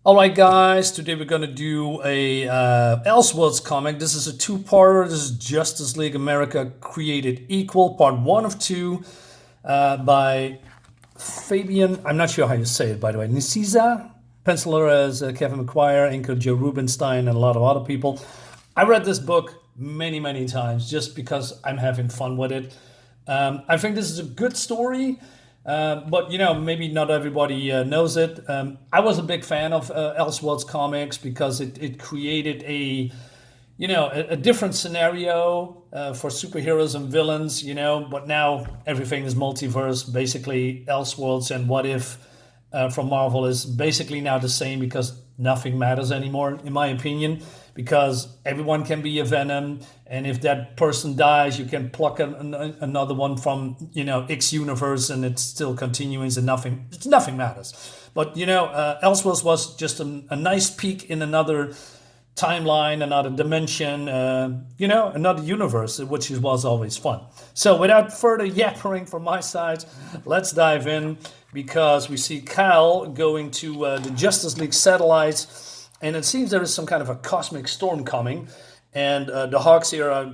All right, guys. Today we're gonna do a Elseworlds comic. This is a two-parter. This is Justice League America Created Equal, part one of two, by Fabian. I'm not sure how you say it, by the way. Nicieza, penciler as Kevin Maguire, inker Joe Rubinstein, and a lot of other people. I read this book many times just because I'm having fun with it. I think this is a good story. But maybe not everybody knows it. I was a big fan of Elseworlds comics because it created a different scenario for superheroes and villains. But now everything is multiverse. Basically, Elseworlds and What If from Marvel is basically now the same because nothing matters anymore, in my opinion. Because everyone can be a Venom, and if that person dies, you can pluck another one from X universe, and it's still continuing, and nothing matters. But Elseworlds was just a nice peek in another timeline, another dimension, another universe, which was always fun. So without further yappering from my side, let's dive in because we see Kal going to the Justice League satellite. And it seems there is some kind of a cosmic storm coming, and the Hawks here are,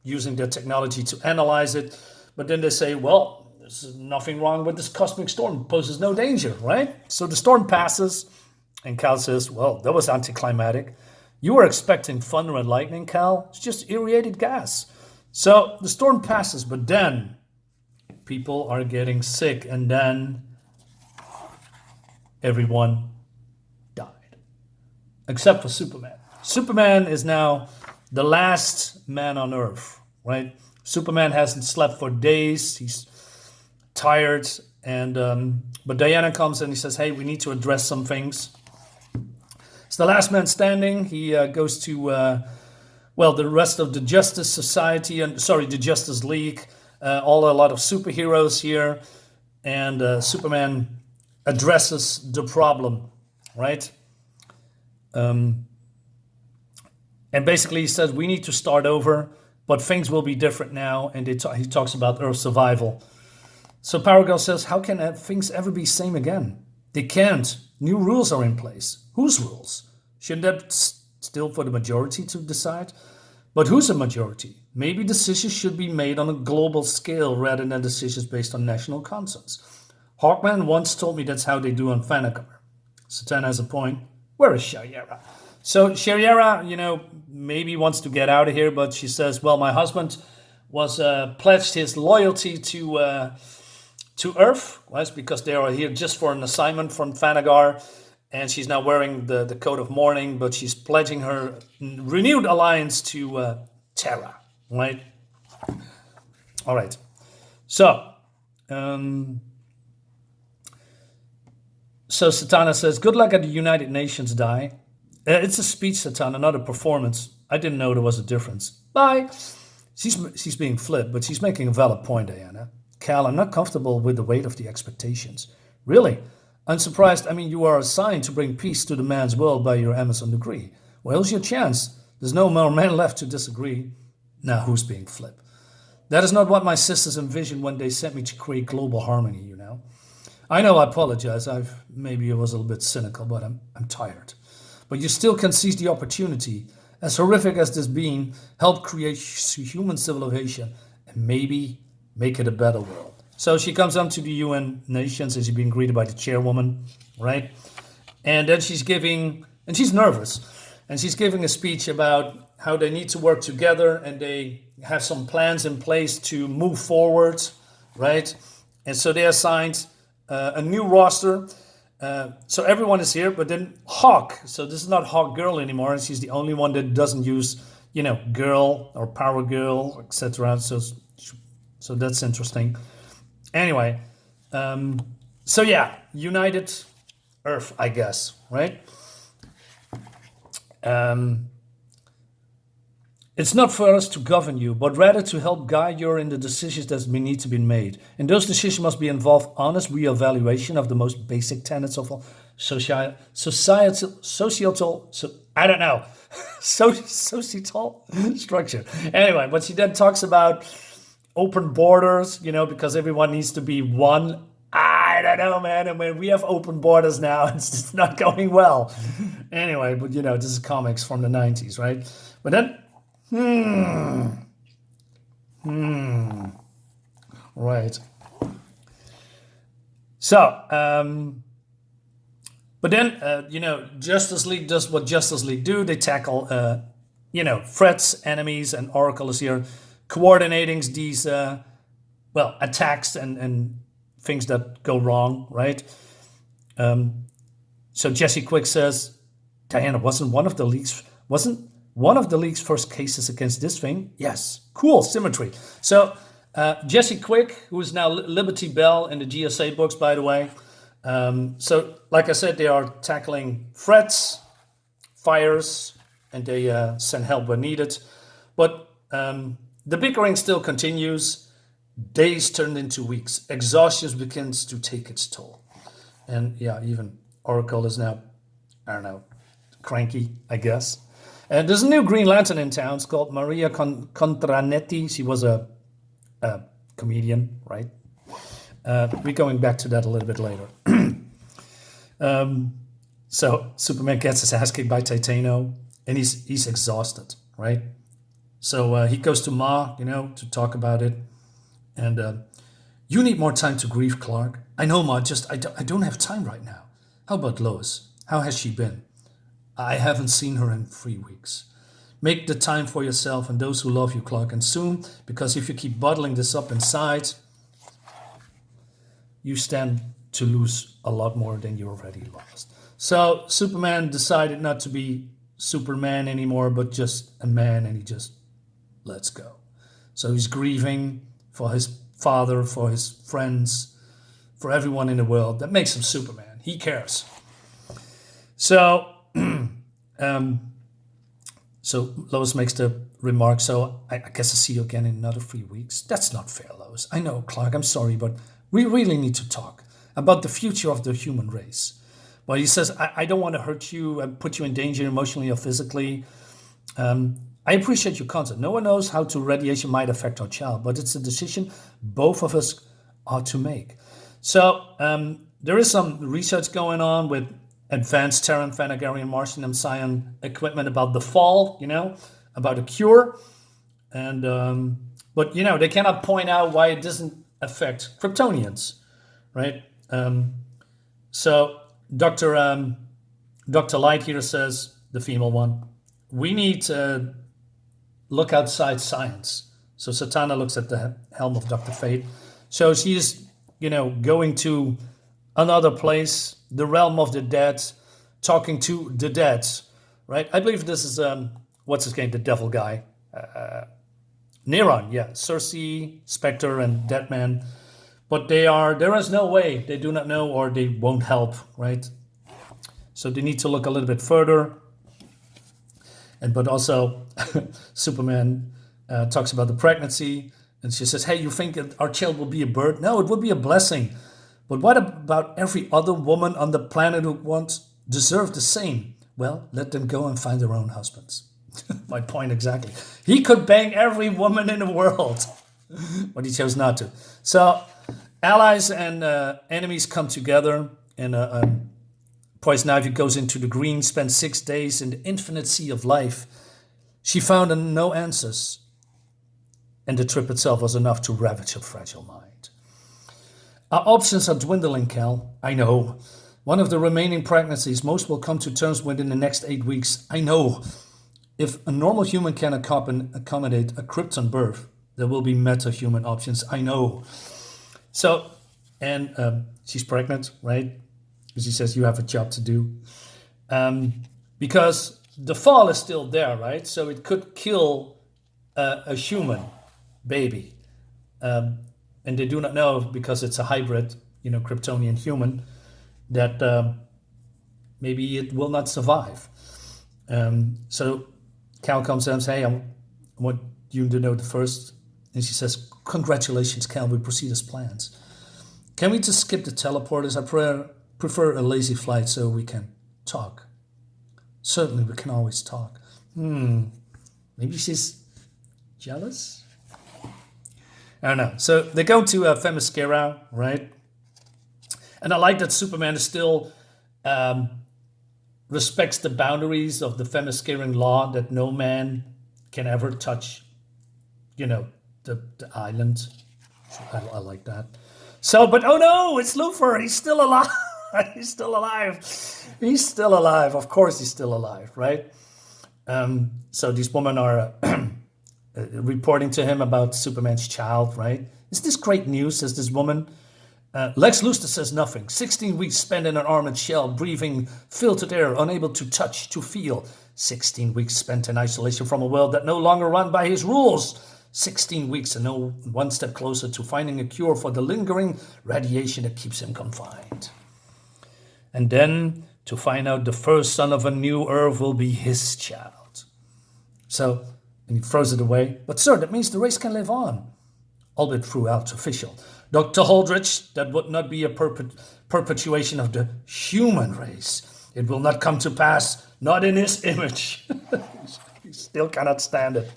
using their technology to analyze it. But then they say, well, there's nothing wrong with this cosmic storm. It poses no danger, right? So the storm passes, and Kal says, well, that was anticlimactic. You were expecting thunder and lightning, Kal. It's just irradiated gas. So the storm passes, but then people are getting sick, and then everyone except for Superman. Superman is now the last man on Earth, right? Superman hasn't slept for days. He's tired, and but Diana comes and he says, "Hey, we need to address some things." It's the last man standing. He goes to the rest of the Justice Society the Justice League. A lot of superheroes here, and Superman addresses the problem, right? And basically he says we need to start over, but things will be different now. And he talks about Earth survival. So Power Girl says, how can things ever be same again? They can't. New rules are in place. Whose rules? Shouldn't that still for the majority to decide? But who's a majority? Maybe decisions should be made on a global scale rather than decisions based on national consensus. Hawkman once told me that's how they do on Thanagar. Satan has a point. Where is Shariara? So Shariara, maybe wants to get out of here, but she says, well, my husband was pledged his loyalty to Earth, right? Because they are here just for an assignment from Thanagar, and she's now wearing the coat of mourning, but she's pledging her renewed alliance to Terra, right? All right. So, So Satana says, good luck at the United Nations, Dai. It's a speech, Satana, not a performance. I didn't know there was a difference. Bye. She's being flip, but she's making a valid point, Diana. Kal, I'm not comfortable with the weight of the expectations. Really? I'm surprised. I mean, you are assigned to bring peace to the man's world by your Amazon degree. Well, here's your chance. There's no more men left to disagree. Now, who's being flip? That is not what my sisters envisioned when they sent me to create global harmony, I know, I apologize. Maybe I was a little bit cynical, but I'm tired. But you still can seize the opportunity. As horrific as this being, help create human civilization and maybe make it a better world. So she comes on to the UN nations and she's being greeted by the chairwoman, right? And then she's nervous. And she's giving a speech about how they need to work together and they have some plans in place to move forward, right? And so they assigned a new roster. So everyone is here, but then Hawk. So this is not Hawk Girl anymore. She's the only one that doesn't use, girl or power girl, etc. So that's interesting. Anyway, United Earth, I guess, right? It's not for us to govern you, but rather to help guide you in the decisions that need to be made. And those decisions must be involve honest reevaluation of the most basic tenets of societal structure. Anyway, but she then talks about open borders, because everyone needs to be one. I I know, man. I mean, we have open borders now. It's just not going well. Anyway, but this is comics from the 90s, right? But then, right. So, but then, Justice League does what Justice League do. They tackle, threats, enemies, and Oracle is here coordinating these, attacks and things that go wrong, right? So Jesse Quick says, Diana, wasn't one of the league's first cases against this thing? Yes. Cool, symmetry. So Jesse Quick, who is now Liberty Bell in the GSA books, by the way. So, like I said, they are tackling threats, fires, and they send help when needed. But the bickering still continues. Days turned into weeks. Exhaustion begins to take its toll. And yeah, even Oracle is now, I don't know, cranky, I guess. And there's a new Green Lantern in town. It's called Maria Contranetti. She was a comedian, right? We're going back to that a little bit later. So Superman gets his ass kicked by Titano, and he's exhausted, right? So he goes to Ma, to talk about it. And you need more time to grieve, Clark. I know, Ma, I don't have time right now. How about Lois? How has she been? I haven't seen her in 3 weeks. Make the time for yourself and those who love you, Clark, and soon, because if you keep bottling this up inside, you stand to lose a lot more than you already lost. So Superman decided not to be Superman anymore, but just a man, and he just lets go. So he's grieving for his father, for his friends, for everyone in the world. That makes him Superman. He cares. So, so Lois makes the remark, so I guess I'll see you again in another 3 weeks. That's not fair, Lois. I know, Clark, I'm sorry, but we really need to talk about the future of the human race. Well, he says, I don't want to hurt you, put you in danger emotionally or physically. I appreciate your concern. No one knows how radiation might affect our child, but it's a decision both of us are to make. So there is some research going on with advanced Terran, Thanagarian, Martian, and Psion equipment about the fall, about a cure. And but, they cannot point out why it doesn't affect Kryptonians, right? So Dr. Light here says, the female one, we need to look outside science. So Satana looks at the helm of Dr. Fate. So she's, going to another place, the realm of the dead, talking to the dead, right? I believe this is, what's his name, the devil guy. Neron, yeah. Cersei, Spectre, and Deadman. But there is no way, they do not know or they won't help, right? So they need to look a little bit further. But also, Superman talks about the pregnancy, and she says, hey, you think our child will be a bird? No, it would be a blessing. But what about every other woman on the planet who deserve the same? Well, let them go and find their own husbands. My point exactly. He could bang every woman in the world, but he chose not to. So allies and enemies come together, and Poison Ivy goes into the green, spends 6 days in the infinite sea of life. She found no answers, and the trip itself was enough to ravage her fragile mind. Our options are dwindling, Cal. I know. One of the remaining pregnancies, most will come to terms within the next 8 weeks. I know. If a normal human can accommodate a Krypton birth, there will be meta-human options. I know. So, and she's pregnant, right? She says, you have a job to do. Because the fall is still there, right? So it could kill a human baby. And they do not know, because it's a hybrid, Kryptonian human, that maybe it will not survive. So Cal comes in and says, hey, I want you to know the first. And she says, congratulations, Cal, we proceed as plans. Can we just skip the teleporters? I prefer a lazy flight so we can talk. Certainly, we can always talk. Maybe she's jealous? I don't know. So they go to Themyscira, right? And I like that Superman is still respects the boundaries of the Themysciran law that no man can ever touch, the island. I like that. So, but oh no, it's Luthor. He's still alive. He's still alive. He's still alive. Of course, he's still alive, right? So these women are reporting to him about Superman's child, right? Is this great news, says this woman. Lex Luthor says nothing. 16 weeks spent in an armored shell, breathing filtered air, unable to touch, to feel. 16 weeks spent in isolation from a world that no longer run by his rules. 16 weeks and no one step closer to finding a cure for the lingering radiation that keeps him confined. And then to find out the first son of a new Earth will be his child. So, and he throws it away. But sir, that means the race can live on, albeit through artificial. Dr. Holdridge, that would not be a perpetuation of the human race. It will not come to pass, not in his image. He still cannot stand it.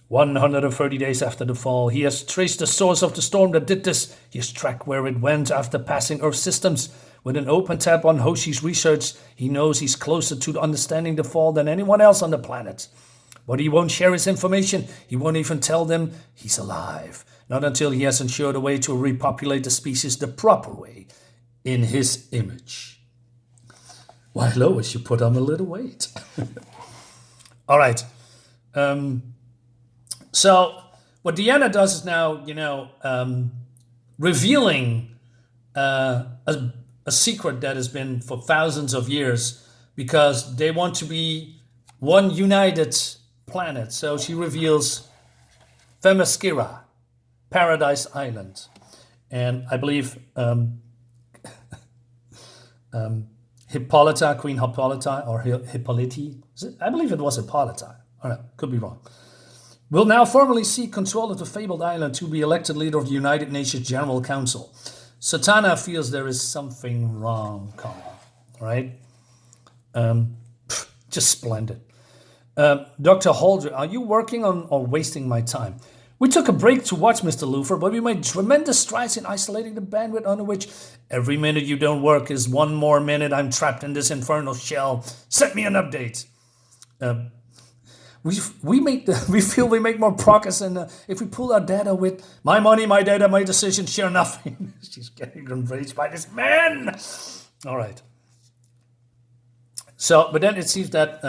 130 days after the fall, he has traced the source of the storm that did this. He has tracked where it went after passing Earth systems. With an open tab on Hoshi's research, he knows he's closer to understanding the fall than anyone else on the planet. But he won't share his information. He won't even tell them he's alive. Not until he has ensured a way to repopulate the species the proper way, in his image. Why, Lois, you put on a little weight. All right. So what Deanna does is now, revealing a secret that has been for thousands of years, because they want to be one united planet. So she reveals Themyscira, Paradise Island, and I believe Hippolyta, Queen Hippolyta, or Hippolyte. I believe it was Hippolyta. All right, could be wrong. Will now formally seek control of the fabled island to be elected leader of the United Nations General Council. Satana feels there is something wrong coming, right? Just splendid. Dr. Holdridge, are you working on or wasting my time? We took a break to watch Mr. Luthor, but we made tremendous strides in isolating the bandwidth under which every minute you don't work is one more minute I'm trapped in this infernal shell. Send me an update. We feel we make more progress and if we pull our data with my money, my data, my decision, share nothing. She's getting enraged by this man. All right. So, but then it seems that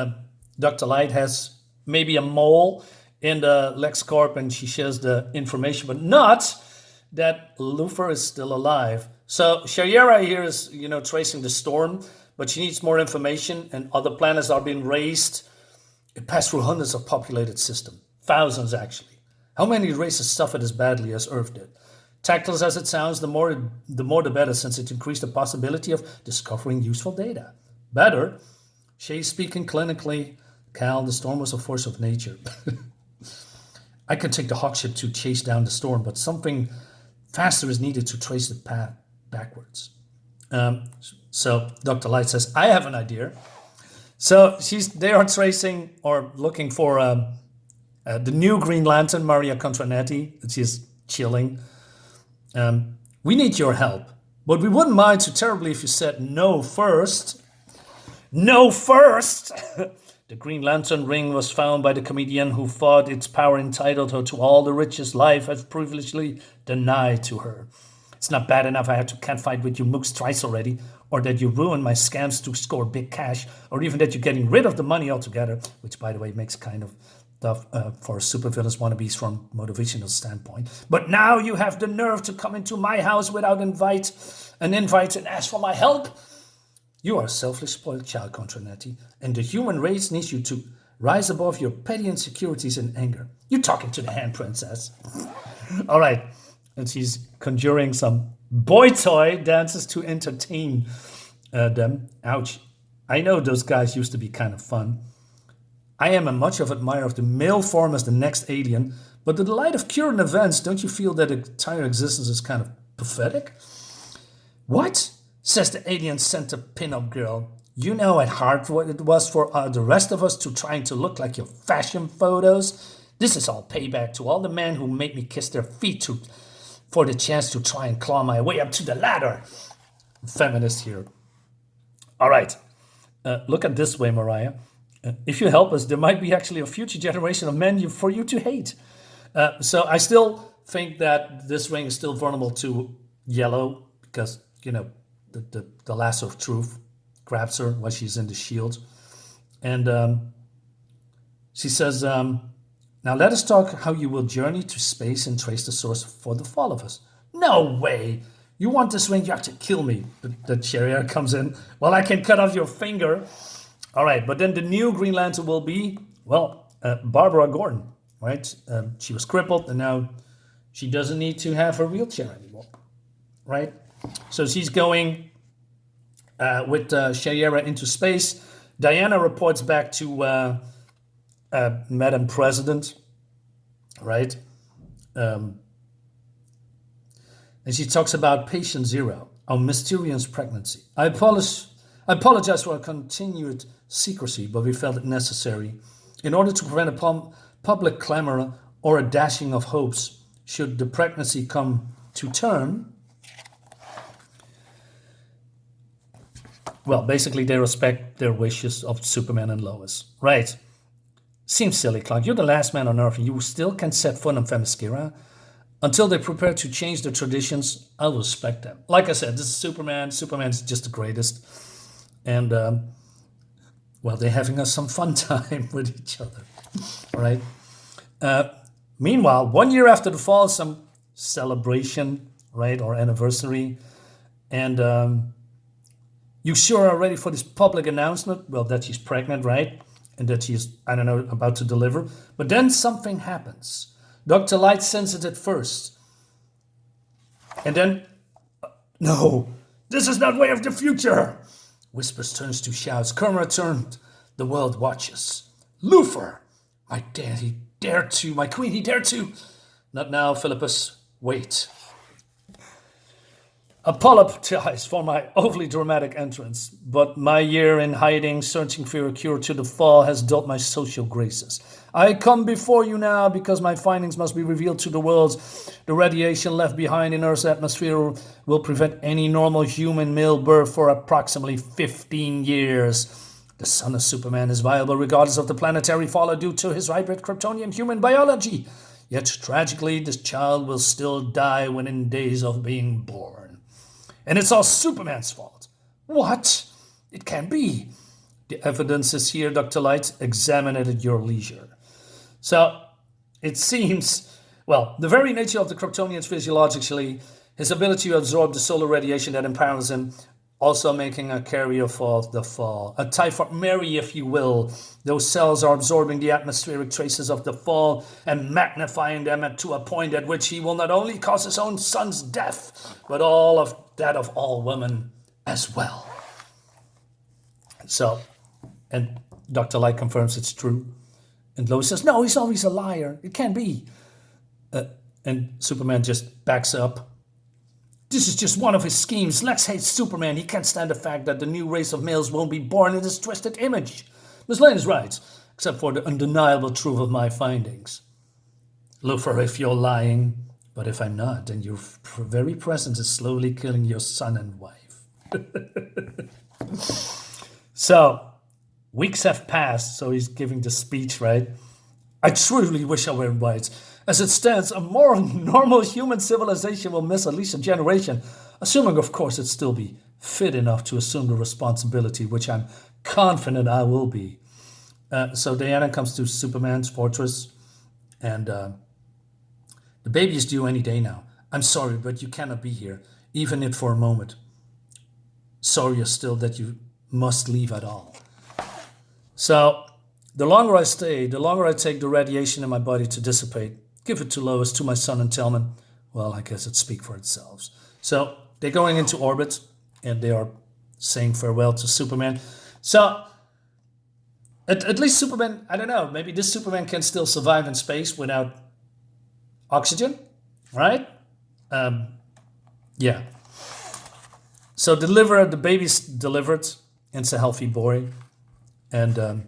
Dr. Light has maybe a mole in the LexCorp and she shares the information, but not that Luthor is still alive. So Shayera here is, tracing the storm, but she needs more information and other planets are being raised. It passed through hundreds of populated systems, thousands actually. How many races suffered as badly as Earth did? Tactless as it sounds, the more the better, since it increased the possibility of discovering useful data. Better, Shay's speaking clinically, Cal, the storm was a force of nature. I can take the hawk ship to chase down the storm, but something faster is needed to trace the path backwards. So Dr. Light says, I have an idea. So they are tracing or looking for the new Green Lantern, Maria Contranetti. She's chilling. We need your help, but we wouldn't mind too terribly if you said no first. No first! The Green Lantern ring was found by the comedian who thought its power entitled her to all the riches life has previously denied to her. It's not bad enough I had to catfight with you mooks twice already, or that you ruined my scams to score big cash, or even that you're getting rid of the money altogether, which, by the way, makes kind of tough for supervillains wannabes from motivational standpoint. But now you have the nerve to come into my house without an invite and ask for my help? You are a selfish, spoiled child, Contranetti, and the human race needs you to rise above your petty insecurities and anger. You're talking to the hand princess. All right. And she's conjuring some boy toy dances to entertain them. Ouch. I know those guys used to be kind of fun. I am a much of admirer of the male form as the next alien, but in the light of current events, don't you feel that entire existence is kind of pathetic? What? Says the alien center pin-up girl. You know at heart what it was for the rest of us to trying to look like your fashion photos? This is all payback to all the men who made me kiss their feet to for the chance to try and claw my way up to the ladder. Feminist here. All right. Look at this way, Mariah. If you help us, there might be actually a future generation of men for you to hate. So I still think that this ring is still vulnerable to yellow because, you know, the lasso of truth grabs her while she's in the shield. And she says, now let us talk how you will journey to space and trace the source for the fall of us. No way. You want this ring, you have to kill me. The Charrier comes in. Well, I can cut off your finger. All right, but then the new Green Lantern will be, well, Barbara Gordon, right? She was crippled, and now she doesn't need to have her wheelchair anymore, right? So she's going with Shayera into space. Diana reports back to Madam President, right? And she talks about patient zero, our mysterious pregnancy. I apologize for our continued secrecy, but we felt it necessary in order to prevent a public clamor or a dashing of hopes should the pregnancy come to term. Well, basically they respect their wishes of Superman and Lois, right? Seems silly, Clark. You're the last man on Earth and you still can set foot on Themyscira. Until they prepare to change their traditions, I'll respect them. Like I said, this is Superman. Superman's just the greatest. And, well, they're having some fun time with each other, right? Meanwhile, 1 year after the fall, some celebration, right, or anniversary. And you sure are ready for this public announcement? Well, that she's pregnant, right? And that she's, I don't know, about to deliver. But then something happens. Dr. Light senses it first. And then, no, this is not way of the future. Whispers turns to shouts. Kerma turned. The world watches. Luthor, my dad, he dared to. My queen, he dared to. Not now, Philippus. Wait. Apologize for my overly dramatic entrance, but my year in hiding, searching for a cure to the fall has dulled my social graces. I come before you now because my findings must be revealed to the world. The radiation left behind in Earth's atmosphere will prevent any normal human male birth for approximately 15 years. The son of Superman is viable regardless of the planetary fall due to his hybrid Kryptonian human biology. Yet tragically, this child will still die within days of being born. And it's all Superman's fault. What? It can't be. The evidence is here, Dr. Light. Examine it at your leisure. So, it seems, well, the very nature of the Kryptonians physiologically, his ability to absorb the solar radiation that empowers him, also making a carrier for the fall. A typhoid Mary, if you will. Those cells are absorbing the atmospheric traces of the fall and magnifying them to a point at which he will not only cause his own son's death, but all of that of all women as well. So, and Dr. Light confirms it's true. And Lois says, no, he's always a liar. It can't be. And Superman just backs up. This is just one of his schemes. Lex hates Superman. He can't stand the fact that the new race of males won't be born in his twisted image. Miss Lane is right, except for the undeniable truth of my findings. Luthor, if you're lying, but if I'm not, then your very presence is slowly killing your son and wife. So, weeks have passed, so he's giving the speech, right? I truly wish I were right. As it stands, a more normal human civilization will miss at least a generation, assuming, of course, it still be fit enough to assume the responsibility, which I'm confident I will be. So Diana comes to Superman's fortress, and the baby is due any day now. I'm sorry, but you cannot be here, even if for a moment. Sorry still that you must leave at all. So, the longer I stay, the longer I take the radiation in my body to dissipate. Give it to Lois, to my son and Tillman. Well, I guess it speaks for itself. So, they're going into orbit, and they are saying farewell to Superman. So, at least Superman, I don't know, maybe this Superman can still survive in space without oxygen, right? Yeah. So, the baby's delivered, and it's a healthy boy. And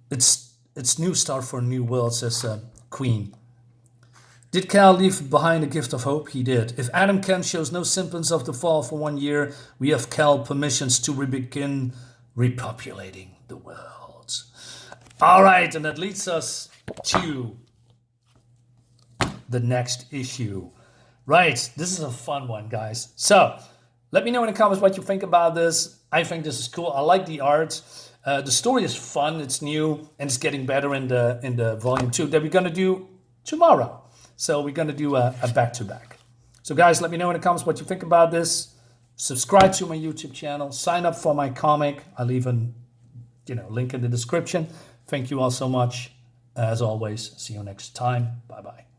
it's new start for a new world, says Queen. Did Cal leave behind a gift of hope? He did. If Adam Kent shows no symptoms of the fall for 1 year, we have Cal permissions to begin repopulating the world. All right, and that leads us to the next issue. Right, this is a fun one, guys. So let me know in the comments what you think about this. I think this is cool. I like the art. The story is fun. It's new and it's getting better in the volume 2 that we're gonna do tomorrow. So we're gonna do a back-to-back. So guys, let me know in the comments what you think about this. Subscribe to my YouTube channel. Sign up for my comic. I'll leave a link in the description. Thank you all so much. As always, see you next time. Bye-bye.